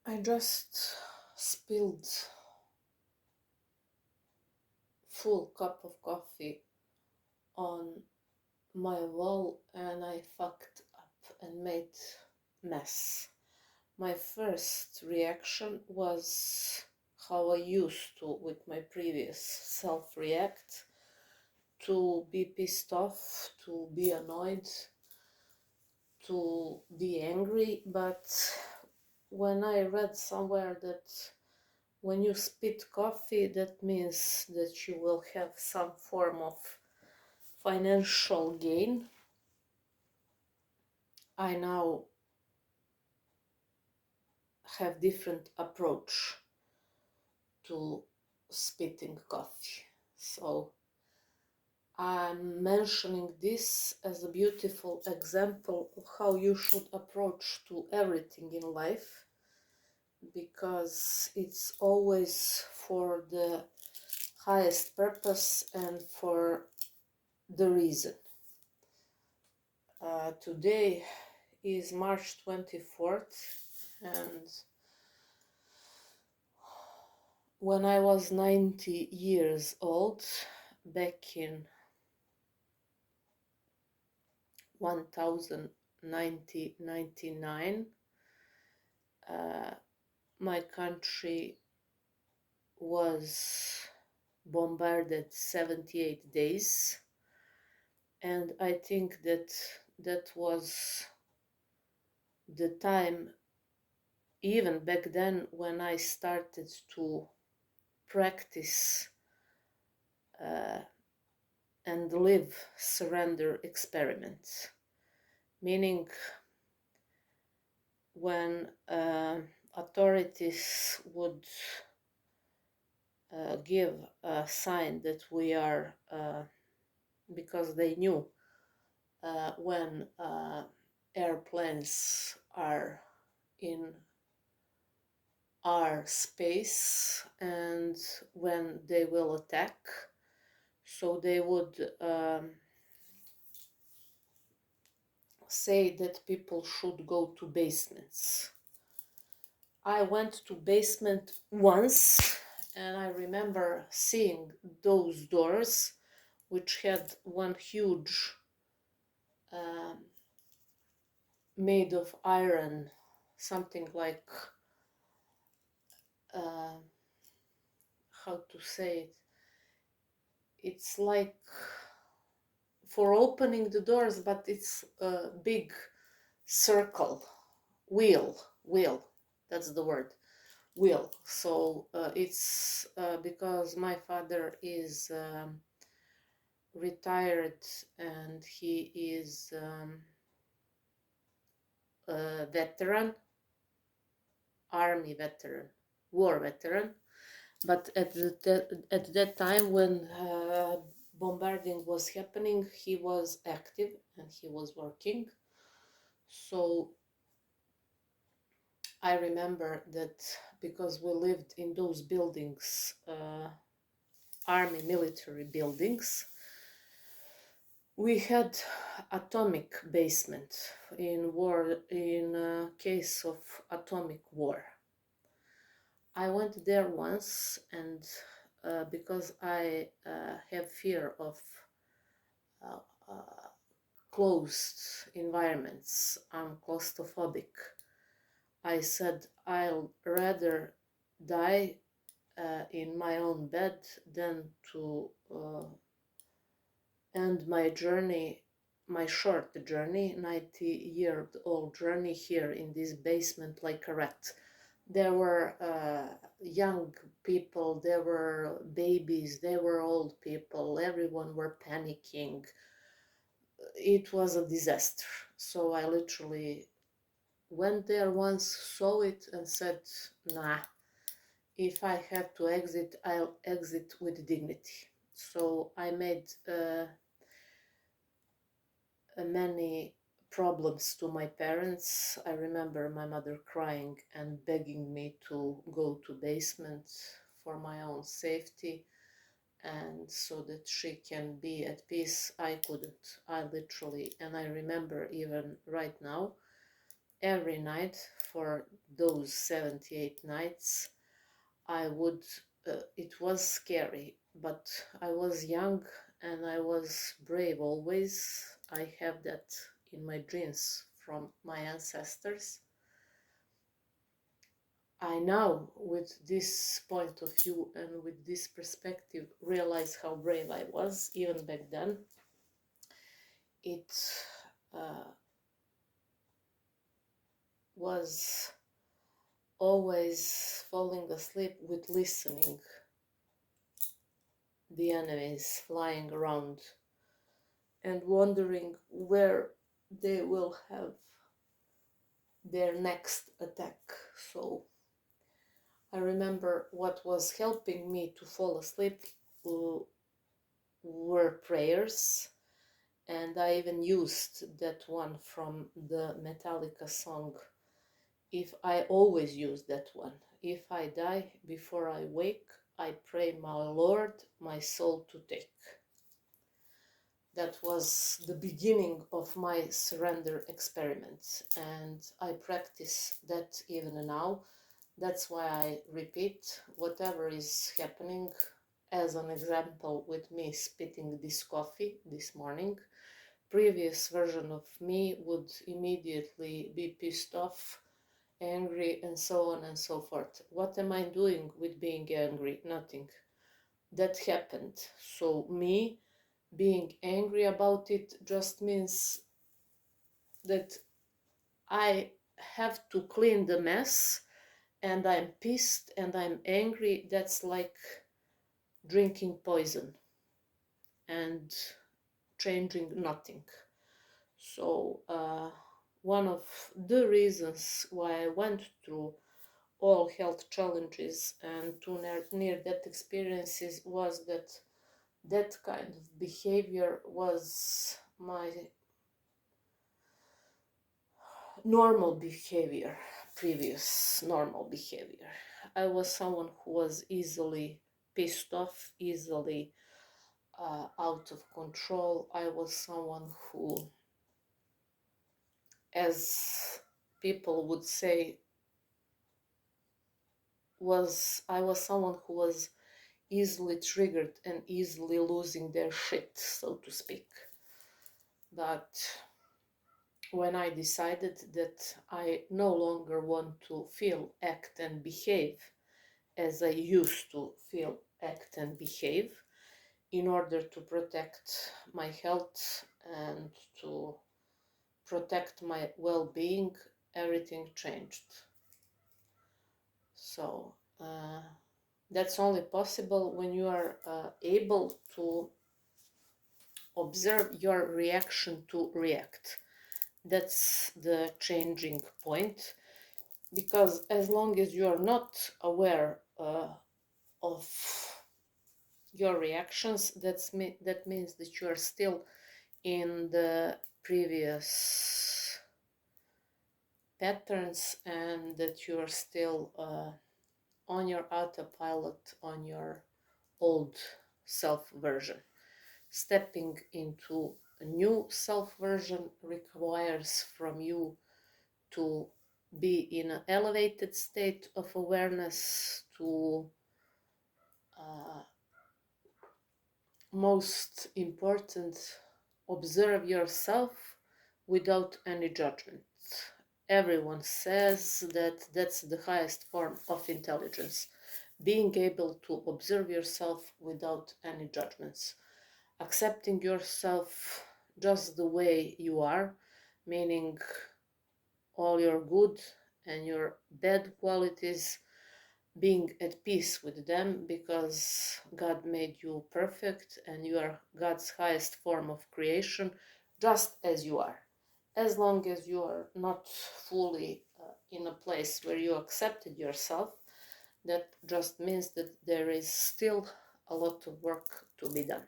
I just spilled full cup of coffee on my wall and I fucked up and made mess. My first reaction was how I used to with my previous self react, to be pissed off, to be annoyed, to be angry, but when I read somewhere that when you spit coffee, that means that you will have some form of financial gain. I now have different approach to spitting coffee. So I'm mentioning this as a beautiful example of how you should approach to everything in life, because it's always for the highest purpose and for the reason. Today is March 24th, and when I was 90 years old, back in 1999, my country was bombarded 78 days, and I think that that was the time, even back then, when I started to practice and live surrender experiments, meaning when authorities would give a sign that we are, because they knew when airplanes are in our space and when they will attack, so they would say that people should go to basements. I went to basement once and I remember seeing those doors which had one huge made of iron, something like how to say it, it's like for opening the doors, but it's a big circle, wheel, that's the word, wheel. So it's because my father is retired and he is a veteran, army veteran, war veteran. But at that time when bombarding was happening, he was active and he was working. So I remember that because we lived in those buildings, army military buildings, we had atomic basement in war, in case of atomic war. I went there once, and because I have fear of uh, uh, closed environments, I'm claustrophobic. I said I'll rather die in my own bed than to end my journey, my short journey, 90-year-old journey here in this basement like a rat. There were young people, there were babies, there were old people, everyone were panicking. It was a disaster. So I literally went there once, saw it, and said, nah, if I have to exit, I'll exit with dignity. So I made many problems to my parents. I remember my mother crying and begging me to go to basement for my own safety and so that she can be at peace. I couldn't. I literally, and I remember even right now, every night for those 78 nights. I would, it was scary, but I was young and I was brave always. I have that in my genes from my ancestors. I now, with this point of view and with this perspective, realize how brave I was even back then. It was always falling asleep with listening the enemies flying around and wondering where they will have their next attack. So I remember what was helping me to fall asleep were prayers, and I even used that one from the Metallica song. If I always use that one, if I die before I wake, I pray my Lord my soul to take. That was the beginning of my surrender experiments, and I practice that even now. That's why I repeat whatever is happening. As an example, with me spitting this coffee this morning, previous version of me would immediately be pissed off, angry, and so on and so forth. What am I doing with being angry? Nothing. That happened. So me being angry about it just means that I have to clean the mess, and I'm pissed and I'm angry. That's like drinking poison and changing nothing. So one of the reasons why I went through all health challenges and to near-death experiences was that that kind of behavior was my normal behavior, previous normal behavior. I was someone who was easily pissed off, easily out of control. I was someone who, as people would say, I was someone who was easily triggered and easily losing their shit, so to speak. But when I decided that I no longer want to feel, act, and behave as I used to feel, act, and behave, in order to protect my health and to protect my well-being, everything changed. So that's only possible when you are able to observe your reaction to react. That's the changing point, because as long as you are not aware of your reactions, that means that you are still in the previous patterns and that you are still on your autopilot, on your old self version. Stepping into a new self version requires from you to be in an elevated state of awareness, to most important, observe yourself without any judgment. Everyone says that that's the highest form of intelligence, being able to observe yourself without any judgments, accepting yourself just the way you are, meaning all your good and your bad qualities, being at peace with them, because God made you perfect and you are God's highest form of creation, just as you are. As long as you are not fully in a place where you accepted yourself, that just means that there is still a lot of work to be done.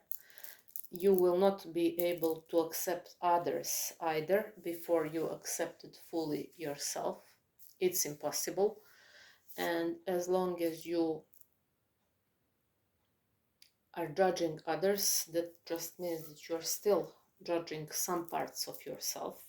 You will not be able to accept others either before you accepted fully yourself. It's impossible. And as long as you are judging others, that just means that you're still judging some parts of yourself.